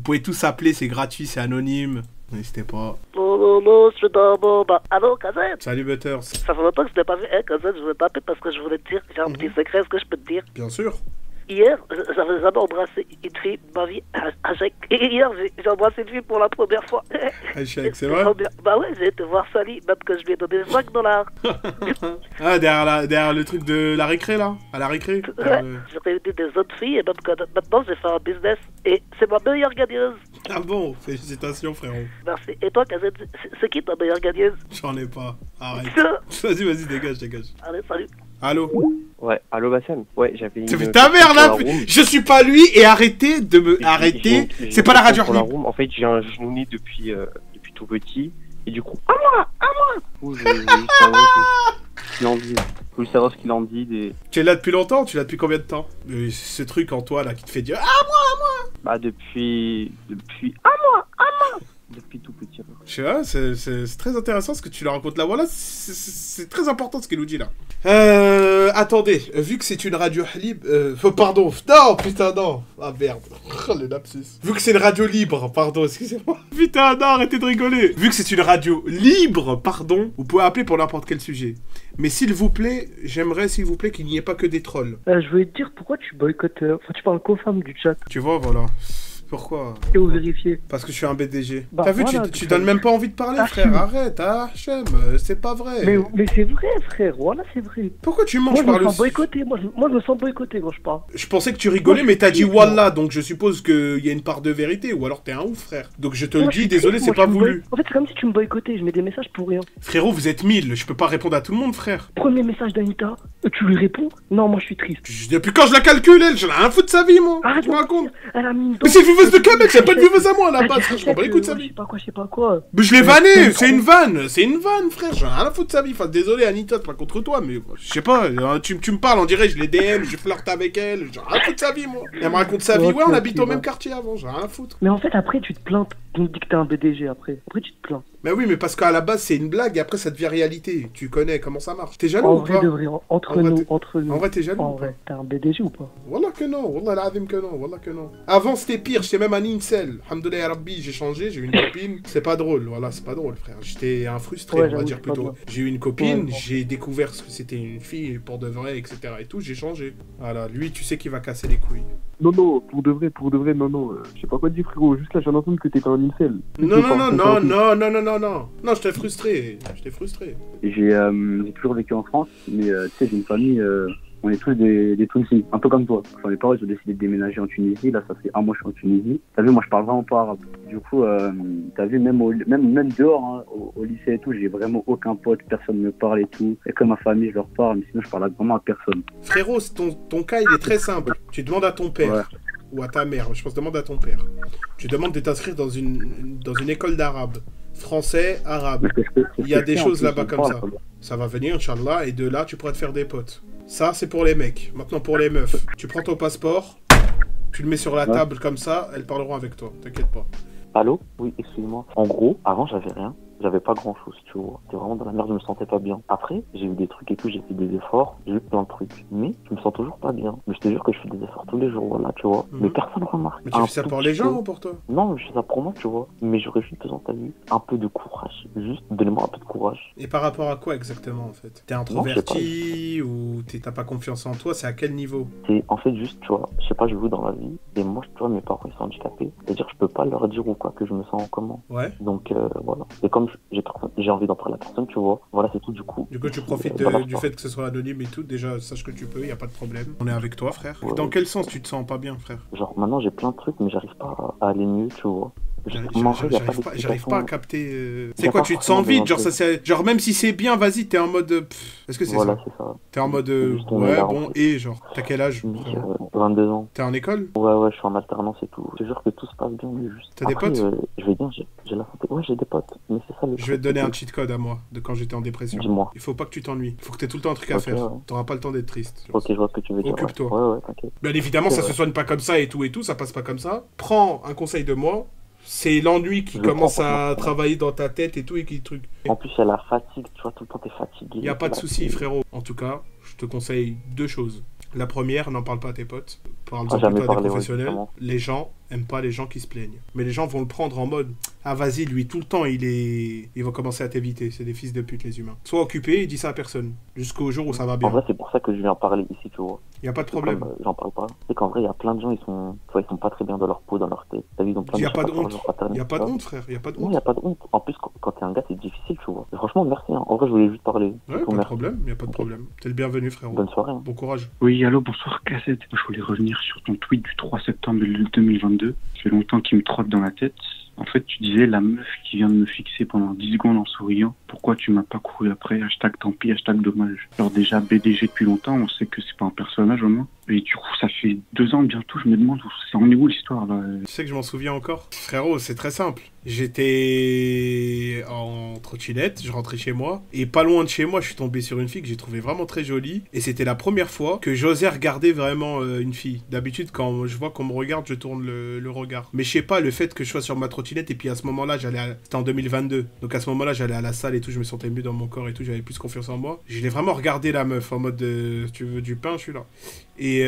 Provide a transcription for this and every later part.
pouvez tous appeler, c'est gratuit, c'est anonyme. N'hésitez pas. Non, je suis dans mon... Allô, Kazet? Salut Butters. Ça fait longtemps que je t'ai pas vu. Kazet, je voulais t'appeler parce que je voulais te dire, j'ai un petit secret, est-ce que je peux te dire? Bien sûr. Hier, j'avais jamais embrassé une fille de ma vie. Hier, j'ai embrassé une fille pour la première fois. C'est vrai? Bah ouais, j'ai été voir Sally, même que je lui ai donné $5. Ah, derrière le truc de la récré, là? À la récré? Ouais, j'ai réuni des autres filles et même que maintenant j'ai fait un business. Et c'est ma meilleure gagneuse. Ah bon? Félicitations, frérot. Merci. Et toi, Kazet, c'est qui ta meilleure gagneuse? J'en ai pas. Arrête. Vas-y, dégage. Allez, salut. Allô? Ouais, allô Bassem. Ouais, j'avais une... Ça fait ta mère là. Je suis pas lui et arrêtez de me... Arrêtez. C'est pas la radio libre. En fait, j'ai un genouillé depuis tout petit. Et du coup, à moi je voulais savoir ce qu'il en dit. Tu es là depuis longtemps? Tu es là depuis combien de temps? Ce truc en toi là qui te fait dire à moi. Bah depuis à moi depuis tout petit. Je sais pas, c'est très intéressant ce que tu leur racontes là. Voilà, c'est très important ce qu'elle nous dit là. Attendez, vu que c'est une radio libre... pardon, non, putain, non. Ah merde, oh, le lapsus. Vu que c'est une radio libre, pardon, excusez-moi. Putain, non, arrêtez de rigoler. Vu que c'est une radio libre, pardon, vous pouvez appeler pour n'importe quel sujet. Mais s'il vous plaît, j'aimerais s'il vous plaît qu'il n'y ait pas que des trolls. Je voulais te dire pourquoi tu boycottes... Enfin, tu parles qu'aux femmes du chat. Tu vois, voilà. Pourquoi? Et vous vérifiez. Parce que je suis un BDG. Bah, t'as vu, voilà, tu donnes même pas envie de parler, frère. Arrête, Hachem, c'est pas vrai. Mais c'est vrai, frère. Voilà, c'est vrai. Pourquoi tu manges par le... Moi, je me sens boycotté quand je parle. Je pensais que tu rigolais, mais t'as dit Wallah, donc je suppose qu'il y a une part de vérité, ou alors t'es un ouf, frère. Donc je te le dis, désolé, c'est pas voulu. En fait, c'est comme si tu me boycottais, je mets des messages pour rien. Frérot, vous êtes 1000, je peux pas répondre à tout le monde, frère. Premier message d'Anita, tu lui réponds? Non, moi je suis triste. Depuis quand je la calcule, elle, j'en ai rien foutre de sa vie, moi. Arrête, je me raconte. Elle a mis une mais c'est une viveuse de Québec, c'est pas une viveuse à moi, là bas je m'en bats les couilles de sa vie. Je sais pas quoi. Mais je l'ai vanné, c'est une vanne, frère, j'en ai rien à foutre de sa vie. Enfin, désolé, Anita, c'est pas contre toi, mais je sais pas, tu me parles, on dirait, je les DM, je flirte avec elle, j'en ai rien à foutre de sa vie, moi. Elle me raconte sa vie, ouais, on habite au même quartier avant, j'en ai rien à foutre. Mais en fait, après, tu te plains, on me dit que t'es un BDG après. Après, tu te plains. Mais oui, mais parce qu'à la base, c'est une blague et après, ça devient réalité. Tu connais comment ça marche. T'es jaloux ou pas? Entre nous. En vrai, t'es jaloux? En vrai, t'es un BDG ou pas? Wallah que non, Wallah l'azim que non, Wallah que non. Avant, c'était pire, j'étais même un incel. Alhamdoulilah ya Rabbi, j'ai changé, j'ai eu une copine. C'est pas drôle, voilà, c'est pas drôle, frère. J'étais un frustré, on va dire plutôt. J'ai eu une copine, j'ai découvert ce que c'était une fille pour de vrai, etc. et tout, j'ai changé. Voilà, lui, tu sais qu'il va casser les couilles. Non, pour de vrai, non. Je sais pas quoi te dire, frérot. Juste là, j'ai entendu que t'étais un incel. Non, j'étais frustré. J'ai toujours vécu en France, mais tu sais, j'ai une famille, on est tous des Tunisiens, un peu comme toi. Enfin, mes parents, ils ont décidé de déménager en Tunisie. Là, ça fait un mois que je suis en Tunisie. T'as vu, moi, je parle vraiment pas arabe. Du coup, t'as vu, même dehors, hein, au lycée et tout, j'ai vraiment aucun pote, personne me parle et tout. Et comme ma famille, je leur parle, mais sinon, je parle vraiment à personne. Frérot, ton cas, il est très simple. Tu demandes à ton père. Ou à ta mère, je pense, demande à ton père. Tu demandes de t'inscrire dans une école d'arabe. Français, arabe. Il y a des choses là-bas comme ça. Ça va venir, Inch'Allah, et de là, tu pourras te faire des potes. Ça, c'est pour les mecs. Maintenant, pour les meufs. Tu prends ton passeport, tu le mets sur la table comme ça, elles parleront avec toi. T'inquiète pas. Allô? Oui, excuse-moi. En gros, avant, j'avais rien. J'avais pas grand chose, tu vois. J'étais vraiment dans la merde, je me sentais pas bien. Après, j'ai eu des trucs et tout, j'ai fait des efforts, j'ai eu plein de trucs. Mais je me sens toujours pas bien. Mais je te jure que je fais des efforts tous les jours, voilà, tu vois. Mais personne remarque. Mais tu fais ça pour les gens ou pour toi? Non, je fais ça pour moi, tu vois. Mais j'aurais juste besoin, t'as vu, un peu de courage. Juste, donnez-moi un peu de courage. Et par rapport à quoi exactement, en fait? T'es introverti ou t'as pas confiance en toi? C'est à quel niveau? C'est en fait juste, tu vois, je sais pas, je vis dans la vie. Et moi, tu vois, mes parents, ils sont handicapés. C'est-à-dire, je peux pas leur dire ou quoi que je me sens comment. Ouais. Donc, voilà. Et comme j'ai envie d'en parler à la personne, tu vois. Voilà, c'est tout du coup. Du coup, tu profites du fait que ce soit anonyme et tout. Déjà, sache que tu peux, y a pas de problème. On est avec toi, frère. Ouais. Dans quel sens tu te sens pas bien, frère? Genre, maintenant, j'ai plein de trucs, mais j'arrive pas à aller mieux, tu vois. J'arrive pas à capter. C'est quoi, tu te sens vide? Genre, même si c'est bien, vas-y, t'es en mode. Est-ce que c'est ça? C'est ça. T'es en mode. Ouais, bon, et genre, t'as quel âge? 22 ans. T'es en école? Ouais, je suis en alternance et tout. Je te jure que tout se passe bien, mais juste. T'as des potes? Je vais bien, j'ai la santé. Ouais, j'ai des potes. Mais c'est ça le. Je vais te donner un cheat code à moi, de quand j'étais en dépression. Dis-moi. Il faut pas que tu t'ennuies. Il faut que t'aies tout le temps un truc à faire. T'auras pas le temps d'être triste. Ok, je vois ce que tu veux dire. Occupe-toi. Ouais, t'inquiète. Bien évidemment, ça se soigne pas comme ça et tout, ça passe pas comme ça. Prends un conseil de moi. C'est l'ennui qui commence à travailler dans ta tête et tout et qui truc. En plus, il y a la fatigue, tu vois, tout le temps t'es fatigué. Y a pas de souci, frérot. En tout cas, je te conseille deux choses. La première, n'en parle pas à tes potes. Parle-en Jamais plutôt à des parlé, ouais, professionnels. justement. Les gens aiment pas les gens qui se plaignent. Mais les gens vont le prendre en mode ah vas-y, lui tout le temps il va commencer à t'éviter. C'est des fils de pute les humains. Sois occupé et dis ça à personne. Jusqu'au jour où ça va En bien. vrai, c'est pour ça que je viens parler ici, tu vois. Y a pas de Comme, problème. j'en parle pas. C'est qu'en vrai, il y a plein de gens, ils sont pas très bien dans leur peau, dans leur tête. T'as vu, ils ont plein Y de a pas de choses à faire, honte. genre paternité, Y a pas de tout ça. honte, frère. Y a pas de Non, honte. il y a pas de honte. En plus, quand t'es un gars, c'est difficile, tu vois. Et franchement, merci. Hein. En vrai, je voulais juste parler. Ouais, C'est tout, pas de merci. problème. Y a pas de problème. T'es le bienvenu, frérot. Bonne soirée. Hein. Bon courage. Oui, allô, bonsoir, Cassette. Je voulais revenir sur ton tweet du 3 septembre 2022. Ça fait longtemps qu'il me trotte dans la tête. En fait, tu disais la meuf qui vient de me fixer pendant 10 secondes en souriant. Pourquoi tu m'as pas couru après? Hashtag tant pis, hashtag dommage. Alors déjà, BDG depuis longtemps, on sait que c'est pas un personnage au moins. Et du coup, ça fait 2 ans bientôt, je me demande c'est en est où l'histoire là. Tu sais que je m'en souviens encore. Frérot, c'est très simple. J'étais en trottinette, je rentrais chez moi. Et pas loin de chez moi, je suis tombé sur une fille que j'ai trouvée vraiment très jolie. Et c'était la première fois que j'osais regarder vraiment une fille. D'habitude, quand je vois qu'on me regarde, je tourne le regard. Mais je sais pas, le fait que je sois sur ma trottinette et puis à ce moment-là, c'était en 2022. Donc à ce moment-là, j'allais à la salle et tout, je me sentais mieux dans mon corps et tout, j'avais plus confiance en moi. Je l'ai vraiment regardé la meuf en mode tu veux du pain, je suis là. Et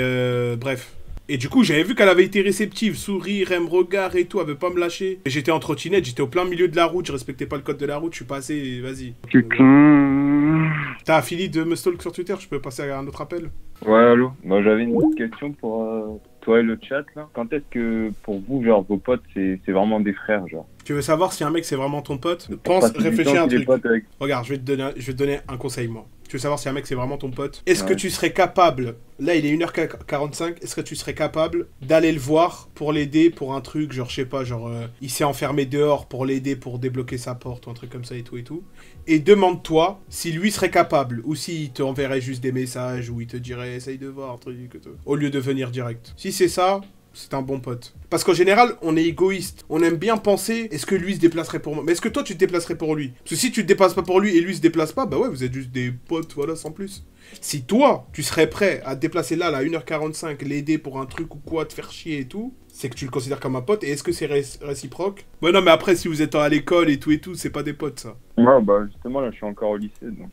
bref. Et du coup, j'avais vu qu'elle avait été réceptive, sourire, elle me regarde et tout, elle veut pas me lâcher. Et j'étais en trottinette, j'étais au plein milieu de la route, je respectais pas le code de la route, je suis passé, vas-y. Putain. T'as fini de me stalk sur Twitter, je peux passer à un autre appel? Ouais, allô. Moi, j'avais une petite question pour toi et le chat, là. Quand est-ce que, pour vous, genre, vos potes, c'est vraiment des frères, genre? Tu veux savoir si un mec c'est vraiment ton pote? Parce que Réfléchis à un qu'il est truc. pote avec- Regarde, je vais te donner un conseil, moi. Tu veux savoir si un mec c'est vraiment ton pote? Est-ce que tu serais capable, là il est 1h45, est-ce que tu serais capable d'aller le voir pour l'aider pour un truc, genre je sais pas, genre il s'est enfermé dehors pour l'aider pour débloquer sa porte ou un truc comme ça et tout et tout. Et demande-toi si lui serait capable ou s'il te enverrait juste des messages ou il te dirait essaye de voir un truc au lieu de venir direct. Si c'est ça, c'est un bon pote. Parce qu'en général, on est égoïste. On aime bien penser, est-ce que lui se déplacerait pour moi? Mais est-ce que toi, tu te déplacerais pour lui? Parce que si tu te déplaces pas pour lui et lui se déplace pas, bah ouais, vous êtes juste des potes, voilà, sans plus. Si toi, tu serais prêt à te déplacer là, à 1h45, l'aider pour un truc ou quoi, te faire chier et tout, c'est que tu le considères comme un pote. Et est-ce que c'est réciproque? Ouais, non, mais après, si vous êtes à l'école et tout, c'est pas des potes, ça. Ouais, bah, justement, là, je suis encore au lycée, donc...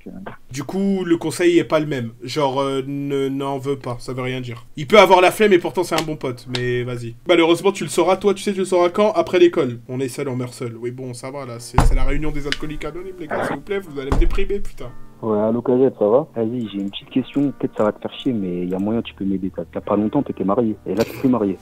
Du coup, le conseil est pas le même. Genre, n'en veux pas, ça veut rien dire. Il peut avoir la flemme et pourtant c'est un bon pote, mais vas-y. Malheureusement, tu le sauras, toi, tu sais, tu le sauras quand? Après l'école. On est seul, on meurt seul. Oui, bon, ça va, là, c'est la réunion des alcooliques anonymes, les gars, s'il vous plaît, vous allez me déprimer, putain. Ouais, allô Cagette, ça va? Vas-y, j'ai une petite question, peut-être ça va te faire chier, mais il y a moyen tu peux m'aider. T'as pas longtemps, t'étais marié, et là t'es marié.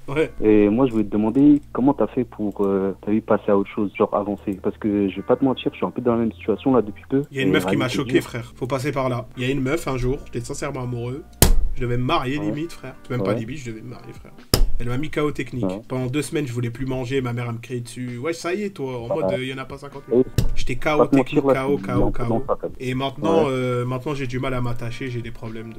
Ouais. Et moi je voulais te demander comment t'as fait pour, t'as vu, passer à autre chose, genre avancer. Parce que je vais pas te mentir, je suis un peu dans la même situation là depuis peu. Il y a une meuf qui m'a choqué, dur. frère. Faut passer par là. Il y a une meuf, un jour, j'étais sincèrement amoureux. Je devais me marier, limite, frère. Même pas limite, je devais me marier, frère. Elle m'a mis KO technique. Ouais. Pendant 2 semaines, je voulais plus manger. Ma mère, elle me criait dessus. Ouais, ça y est, toi. En mode, il y en a pas 50 000. J'étais KO Pas te technique, mentir, là, KO, je suis KO, un peu KO. dans ça, quand même. Et maintenant, maintenant j'ai du mal à m'attacher. J'ai des problèmes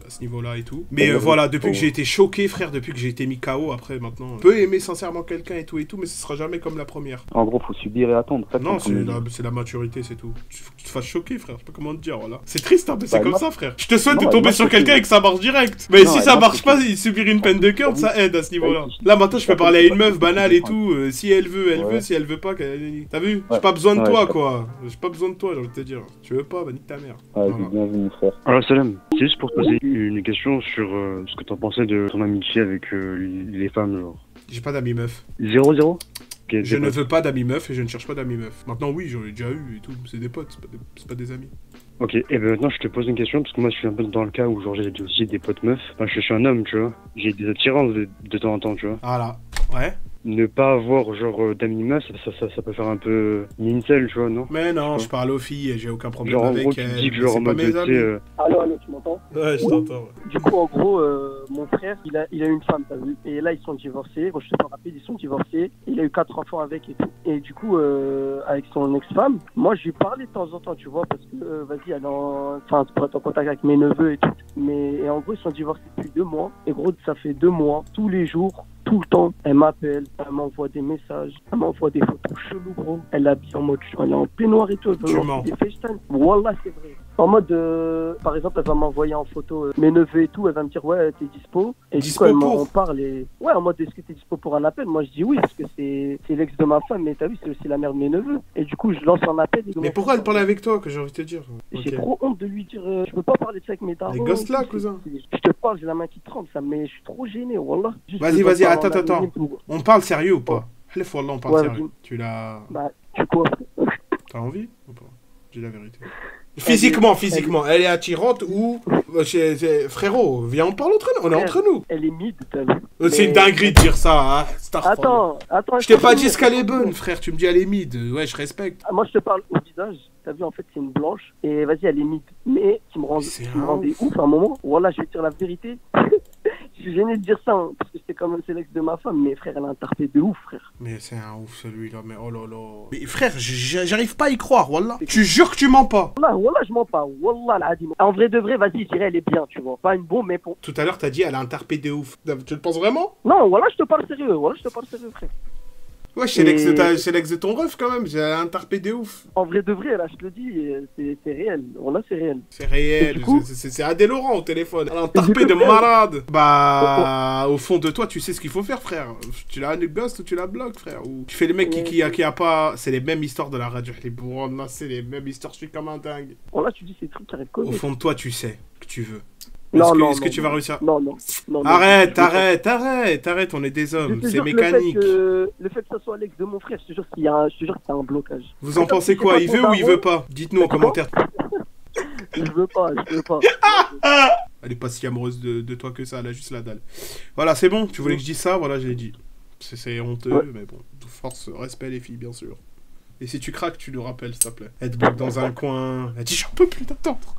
à ce niveau-là et tout. Mais Ouais, voilà, depuis ouais. que j'ai été choqué, frère, depuis que j'ai été mis KO, après, maintenant, je peux aimer sincèrement quelqu'un et tout, mais ce sera jamais comme la première. En gros, faut subir et attendre. Ça, Non, comme- c'est la maturité, c'est tout. Faut que tu te fasses choquer, frère. Je sais pas comment te dire, voilà. C'est triste, hein, mais c'est Bah, comme moi- ça, frère. Je te souhaite Non, de elle tomber m'a sur choqué. quelqu'un et que ça marche direct. Mais Non, si elle ça m'a marche choqué. pas, il subir une peine de cœur, Oui. ça aide à ce niveau-là. Oui. Là, maintenant, je peux parler à une meuf banale et Ouais. tout. Si elle veut, elle Ouais. veut. Si elle veut pas, t'as vu? J'ai Ouais. pas besoin de Ouais, toi, je quoi. J'ai pas besoin de toi, j'ai envie de te dire. Tu veux pas, bah nique ta mère. Ouais, Voilà. bienvenue, frère. Alors Salam, c'est juste pour te poser une question sur ce que t'en pensais de ton amitié avec les femmes, genre. J'ai pas d'amis meuf. 0-0? Ok, Je des ne potes. veux pas d'amis meuf et je ne cherche pas d'amis meuf. Maintenant, oui, j'en ai déjà eu et tout. C'est des potes, c'est pas des amis. Ok, et ben maintenant je te pose une question, parce que moi je suis un peu dans le cas où genre j'ai aussi des potes meufs. Enfin, je suis un homme, tu vois. J'ai des attirances de temps en temps, tu vois. Voilà. Ouais. Ne pas avoir genre d'amis meufs, ça peut faire un peu incel, tu vois, non? Mais non, Ouais. je parle aux filles et j'ai aucun problème Genre en avec gros tu te elles. dis que mais genre c'est en pas mode, mes tu sais, amis. Allô, tu m'entends? Ouais, je t'entends. Ouais. Du coup, en gros, mon frère, il a une femme, t'as vu? Et là, ils sont divorcés. Bon, je te pas rapide, ils sont divorcés. Il a eu 4 enfants avec et tout. Et du coup, avec son ex-femme, moi, je lui parlais de temps en temps, tu vois, parce que, vas-y, elle est enfin, pour être en contact avec mes neveux et tout. Mais, et en gros, ils sont divorcés depuis 2 mois. Et gros, ça fait 2 mois, tous les jours, tout le temps, elle m'appelle, elle m'envoie des messages, elle m'envoie des photos cheloues, gros. Elle habille en mode, elle est en peignoir et tout, elle veut Tu lancer mens. des FaceTime. Wallah, c'est vrai. En mode, par exemple, elle va m'envoyer en photo mes neveux et tout, elle va me dire ouais, t'es dispo. Et Dispo du coup, pour on parle et ouais, en mode est-ce que t'es dispo pour un appel? Moi je dis oui parce que c'est l'ex de ma femme, mais t'as vu, c'est aussi la mère de mes neveux. Et du coup, je lance un appel. Mais pourquoi elle parlait avec toi, que j'ai envie de te dire? J'ai Ok. trop honte de lui dire je peux pas parler de ça avec mes darons. Les gosses là, cousin. Je te parle, j'ai la main qui tremble, ça mais je suis trop gêné, wallah. Juste, Vas-y, je vas-y, dois attends, parler en attends. anonyme pour- On parle sérieux ou pas? Allez, Wallah, on parle Ouais, sérieux. vas-y. Tu l'as. Bah, tu quoi? T'as envie ou pas? Dis la vérité. Physiquement, elle est attirante ou. Frérot, viens, on parle entre nous, on est entre nous. Elle est mid, t'as vu? C'est une dinguerie de dire ça, hein. Attends, Je t'ai pas dit ce qu'elle est bonne, frère, tu me dis elle est mid. Ouais, je respecte. Moi, je te parle au visage. T'as vu, en fait, c'est une blanche. Et vas-y, elle est mid. Mais qui me rendait ouf à un moment. Voilà, je vais te dire la vérité. Je suis gêné de dire ça, hein, parce que c'était quand même c'est l'ex de ma femme. Mais frère, elle a un tarpé de ouf, frère. Mais c'est un ouf celui-là, mais oh là là. Mais frère, j'arrive pas à y croire, wallah. Tu jures que tu mens pas. Wallah, je mens pas. Wallah, l'adim. En vrai de vrai, vas-y, je dirais, elle est bien, tu vois. Pas une bombe, mais pour. Tout à l'heure, t'as dit elle a un tarpé de ouf. Tu le penses vraiment? Non, voilà, je te parle sérieux. Voilà, je te parle sérieux, frère. Ouais, c'est l'ex de ton ref quand même, j'ai un tarpé de ouf. En vrai de vrai, là, je te le dis, c'est réel. Voilà, c'est réel. C'est réel, coup... c'est Adé Laurent au téléphone. Un tarpé de malade. Bah, au fond de toi, tu sais ce qu'il faut faire, frère. Tu la ghost ou tu la bloques, frère. Ou tu fais le mec qui a pas. C'est les mêmes histoires de la radio. Les bourrons, c'est les mêmes histoires, je suis comme un dingue. Bon, là, tu dis ces trucs qui arrivent comme. Au fond de toi, tu sais que tu veux. Est-ce que tu vas réussir? Non. Arrête, on est des hommes, c'est mécanique. Le fait que ça soit Alex de mon frère, je te jure qu'il y a un blocage. Vous en pensez quoi? Il veut ou il veut pas? Dites-nous en commentaire. Je veux pas. Elle est pas si amoureuse de toi que ça, elle a juste la dalle. Voilà, c'est bon, tu voulais que je dise ça, voilà, je l'ai dit. C'est honteux, mais bon, force, respect les filles, bien sûr. Et si tu craques, tu nous rappelles, s'il te plaît. Elle te bloque dans un coin, elle dit j'en peux plus d'attendre.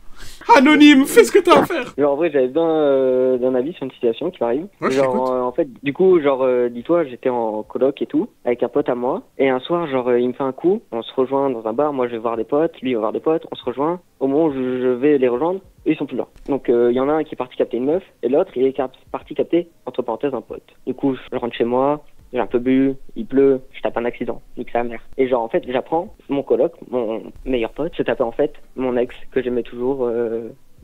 Anonyme, fais ce que t'as à faire. En vrai, j'avais besoin d'un avis sur une situation qui m'arrive. Ouais, en fait, du coup, dis-toi, j'étais en coloc et tout, avec un pote à moi. Et un soir, il me fait un coup. On se rejoint dans un bar. Moi, je vais voir des potes. Lui, il va voir des potes. On se rejoint. Au moment où je vais les rejoindre, eux, ils sont plus là. Donc, il y en a un qui est parti capter une meuf. Et l'autre, il est parti capter, entre parenthèses, un pote. Du coup, je rentre chez moi. J'ai un peu bu, il pleut, je tape un accident, nique sa mère. Et en fait, j'apprends, mon coloc, mon meilleur pote, se tapait en fait mon ex que j'aimais toujours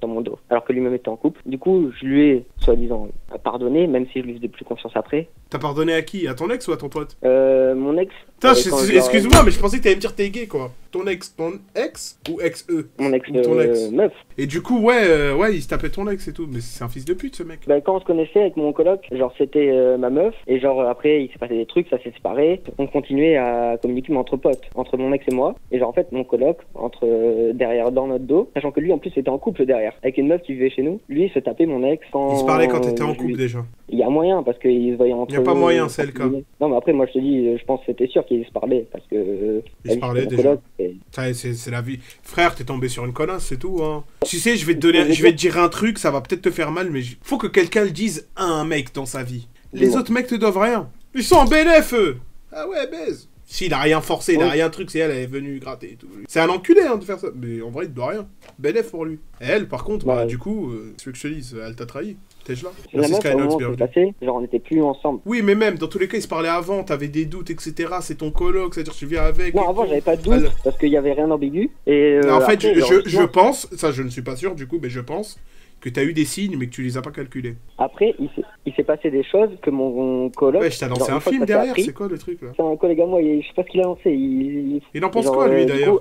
dans mon dos, alors que lui-même était en couple. Du coup, je lui ai, soi-disant, pardonné, même si je lui faisais plus confiance après. T'as pardonné à qui? À ton ex ou à ton pote? Mon ex. Excuse-moi, mais je pensais que t'allais me dire t'es gay, quoi. Ton ex ou ex-eux? Mon ex, ton ex. meuf. Et du coup, ouais, il se tapait ton ex et tout, mais c'est un fils de pute, ce mec. Bah, quand on se connaissait avec mon coloc, c'était ma meuf, et après, il s'est passé des trucs, ça s'est séparé. On continuait à communiquer, mais entre potes, entre mon ex et moi. Et en fait, mon coloc, derrière, dans notre dos, sachant que lui, en plus, était en couple derrière, avec une meuf qui vivait chez nous. Lui, il se tapait mon ex quand... Il se parlait quand t'étais en couple, déjà. Il y a moyen, parce qu'ils se voyaient entre eux. Il y a pas moyen, c'est le cas. Non, mais après, moi, je te dis, je pense que c'était sûr qu'ils se parlaient, parce que... Ils se parlaient déjà. C'est la vie. Frère, t'es tombé sur une connasse, c'est tout, hein. Tu sais, je vais te dire un truc, ça va peut-être te faire mal, mais faut que quelqu'un le dise à un mec dans sa vie. Les autres mecs te doivent rien. Ils sont en bénéf, eux. Ah ouais, baise. Si, il a rien forcé, il a rien truc, c'est elle est venue gratter et tout. C'est un enculé, hein, de faire ça. Mais en vrai, il te doit rien. Bénéf pour lui. Et elle, par contre, bah, du coup, tu veux que je te dise, elle t'a trahi. T'es là. Merci Skynox, bienvenue. On n'était plus ensemble. Oui, mais même, dans tous les cas, ils se parlaient avant, t'avais des doutes, etc. C'est ton coloc, c'est-à-dire tu viens avec. Non, avant, j'avais pas de doute, parce qu'il y avait rien d'ambigu. Et en fait, je pense, ça je ne suis pas sûr du coup, mais je pense que t'as eu des signes, mais que tu les as pas calculés. Après, il s'est passé des choses que mon coloc... Ouais, je t'ai lancé un film derrière, c'est quoi le truc là? C'est un collègue à moi, je sais pas ce qu'il a lancé. Il en pense quoi lui d'ailleurs?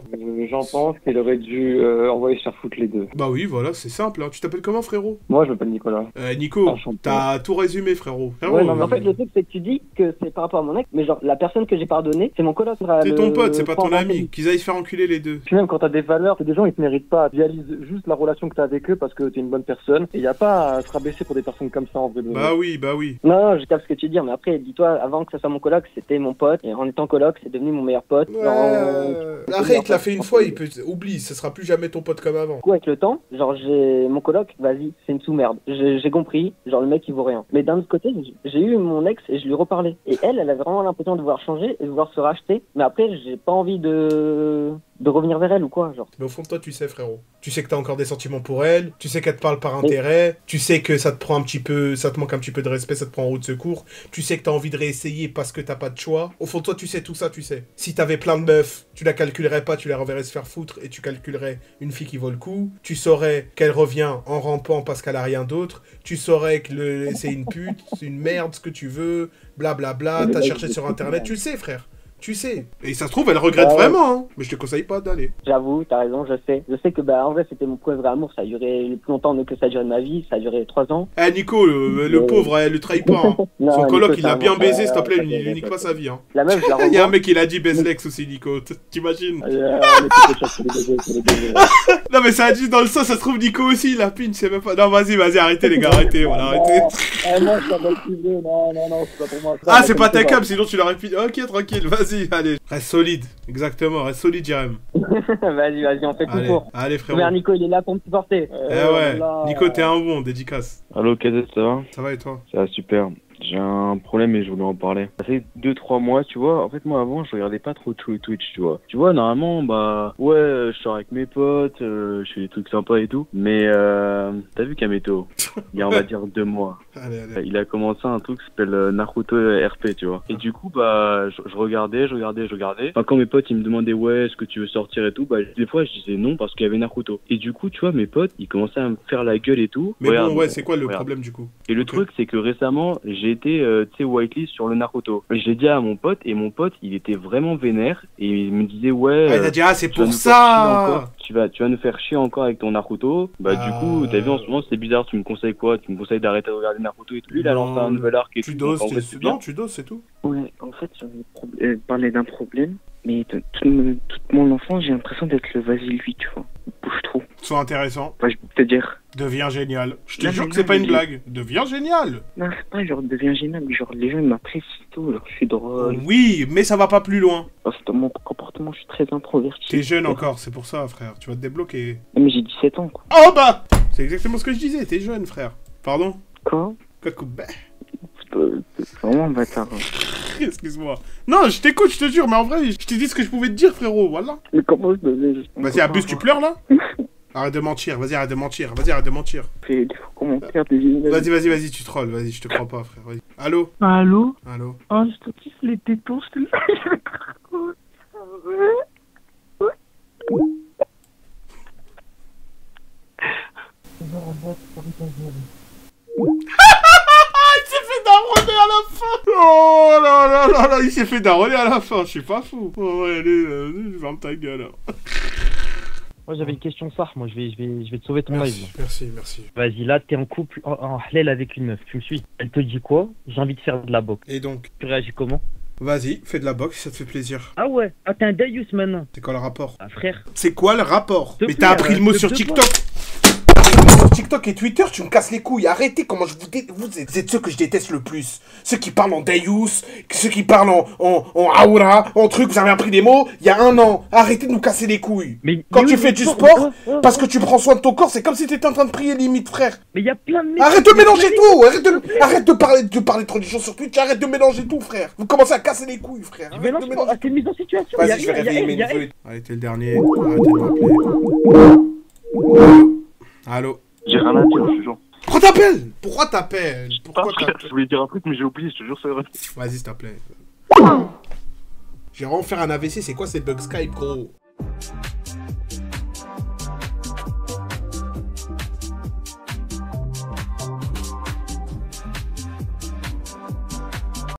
J'en pense qu'il aurait dû envoyer se faire foutre les deux. Bah oui, voilà, c'est simple. Hein. Tu t'appelles comment, frérot? Moi, je m'appelle Nicolas. Nico, t'as tout résumé, frérot. Ouais, non, mais en fait, le truc, c'est que tu dis que c'est par rapport à mon ex, mais la personne que j'ai pardonné, c'est mon coloc. C'est ton pote, c'est pas ton ami. Qu'ils aillent se faire enculer les deux. Puis même quand t'as des valeurs, c'est des gens, ils te méritent pas. Idéalise juste la relation que t'as avec eux parce que t'es une bonne personne. Et y a pas à se rabaisser pour des personnes comme ça en vrai. Bah oui. Non, je capte ce que tu dis, mais après, dis-toi, avant que ça soit mon coloc, c'était mon pote. Et en étant coloc, c'est devenu mon meilleur pote. Ouais. Arrête, il l'a fait une fois, oublie, ce sera plus jamais ton pote comme avant. Du coup, avec le temps, mon coloc, vas-y, c'est une sous-merde. J'ai compris, le mec, il vaut rien. Mais d'un autre côté, j'ai eu mon ex et je lui reparlais. Et elle avait vraiment l'impression de vouloir changer et de vouloir se racheter. Mais après, j'ai pas envie de de revenir vers elle ou quoi, genre. Mais au fond de toi, tu sais, frérot. Tu sais que t'as encore des sentiments pour elle, tu sais qu'elle te parle par intérêt, tu sais que ça te prend un petit peu, ça te manque un petit peu de respect, ça te prend en roue de secours, tu sais que t'as envie de réessayer parce que t'as pas de choix. Au fond de toi, tu sais tout ça, tu sais. Si t'avais plein de meufs, tu la calculerais pas, tu la reverrais se faire foutre et tu calculerais une fille qui vaut le coup. Tu saurais qu'elle revient en rampant parce qu'elle a rien d'autre. Tu saurais que c'est une pute, c'est une merde, ce que tu veux, blablabla, t'as cherché sur internet, tu le sais, frère. Tu sais. Et ça se trouve, elle regrette vraiment, hein. Mais je te conseille pas d'aller. J'avoue, t'as raison, je sais. Je sais que, bah, en vrai, c'était mon premier vrai amour. Ça a duré plus longtemps que ça a duré de ma vie. Ça a duré 3 ans. Eh, Nico, le pauvre, elle le trahit pas, hein. Non, Son coloc, Nico, il a bien baisé, s'il te plaît, ok, il lui nique pas sa vie, hein. La meuf, je la revois. Il y a un mec qui l'a dit Bezlex aussi, Nico. T'imagines? Non, mais ça a dit dans le sens, ça se trouve, Nico aussi, la pine, je sais même pas. Non, vas-y, arrêtez, les gars, arrêtez, voilà, arrêtez. Non, je t'en privé, non, c'est pas pour moi. Ah, c'est pas ta cam, sinon tu l'aurais pu. Ok, tranquille, vas-y, allez. Reste solide, exactement, reste solide, Jerem. Vas-y, on fait tout pour. Allez, frérot. Frère Nico, il est là pour me supporter. Ouais, Nico, t'es un bon, dédicace. Allô, Cadet, ça va? Ça va et toi? Ça va super. J'ai un problème et je voulais en parler. Ça fait 2-3 mois, tu vois. En fait, moi, avant, je regardais pas trop Twitch, tu vois. Tu vois, normalement, bah, ouais, je sors avec mes potes, je fais des trucs sympas et tout. Mais, t'as vu Kameto, il y a, on va dire, 2 mois. Allez. Il a commencé un truc qui s'appelle Naruto RP, tu vois. Et du coup, bah, je regardais. Enfin, quand mes potes, ils me demandaient, ouais, est-ce que tu veux sortir et tout, bah, des fois, je disais non parce qu'il y avait Naruto. Et du coup, tu vois, mes potes, ils commençaient à me faire la gueule et tout. Mais bon, ouais, c'est quoi le problème, du coup? Et le truc, c'est que récemment, j'ai été, tu sais, whitelist sur le Naruto. Je l'ai dit à mon pote, et mon pote, il était vraiment vénère, et il me disait, ouais... il a dit, ah, c'est pour ça! Tu vas nous faire chier encore avec ton Naruto. Bah, du coup, t'as vu, en ce moment, c'est bizarre, tu me conseilles quoi? Tu me conseilles d'arrêter de regarder Naruto et tout. Lui, il a lancé un nouvel arc et tout. Tu doses, c'est tout. Ouais, en fait, j'avais parlé d'un problème, mais toute mon enfance, j'ai l'impression d'être le vas-y lui, tu vois. Il bouge trop. Sois intéressant. Enfin, je peux te dire. Deviens génial. Je te jure que c'est pas une blague. Deviens génial. Non, c'est pas genre deviens génial, mais genre les gens ils m'apprécient tout, genre je suis drôle. Oui, mais ça va pas plus loin. Parce que dans mon comportement, je suis très introverti. T'es jeune encore, c'est pour ça, frère. Tu vas te débloquer. Non, mais j'ai 17 ans, quoi. Oh bah! C'est exactement ce que je disais, t'es jeune, frère. Pardon? Quoi? C'est vraiment un bâtard. Excuse-moi. Non, je t'écoute, je te jure, mais en vrai, je t'ai dit ce que je pouvais te dire, frérot, voilà. Mais comment je devais... Vas-y, abuse, tu pleures, là? Arrête de mentir, vas-y, arrête de mentir. Fais des faux commentaires, des vidéos. Vas-y, tu trolls, vas-y, je te crois pas, frère. Vas-y. Allô? Allô? Oh, je te kiffe les tétons, je te... Il s'est fait daronner à la fin. Oh là, il s'est fait daronner à la fin, je suis pas fou. Oh, ouais, allez, ferme ta gueule. Moi j'avais une question phare, moi je vais te sauver ton live. Merci. Vas-y, là t'es en couple, en halal avec une meuf, tu me suis. Elle te dit quoi? J'ai envie de faire de la boxe. Et donc? Tu réagis comment? Vas-y, fais de la boxe, ça te fait plaisir. Ah ouais, t'es un Dayus maintenant. C'est quoi le rapport? Ah frère. C'est quoi le rapport? Mais plaît, t'as appris le mot sur TikTok. Sur TikTok et Twitter, tu me casses les couilles. Arrêtez, comment vous êtes ceux que je déteste le plus. Ceux qui parlent en Dayus, ceux qui parlent en Aura, en truc, vous avez appris des mots il y a 1 an. Arrêtez de nous casser les couilles. Quand tu fais du sport, parce que tu prends soin de ton corps, c'est comme si t'étais en train de prier limite, frère. Mais il y a plein de... Arrête de mélanger tout. Arrête de parler de religion sur Twitch. Arrête de mélanger tout, frère. Vous commencez à casser les couilles, frère. T'es mise en situation. Vas-y, je vais réveiller mes neveux. Allez, t'es le dernier. Arrêtez de m'appeler. Allô? J'ai rien à dire, je te jure. Pourquoi t'appelles? Je voulais dire un truc, mais j'ai oublié, je te jure, c'est vrai. Vas-y, s'il te plaît. J'ai vraiment faire un AVC, c'est quoi ces bugs Skype, gros?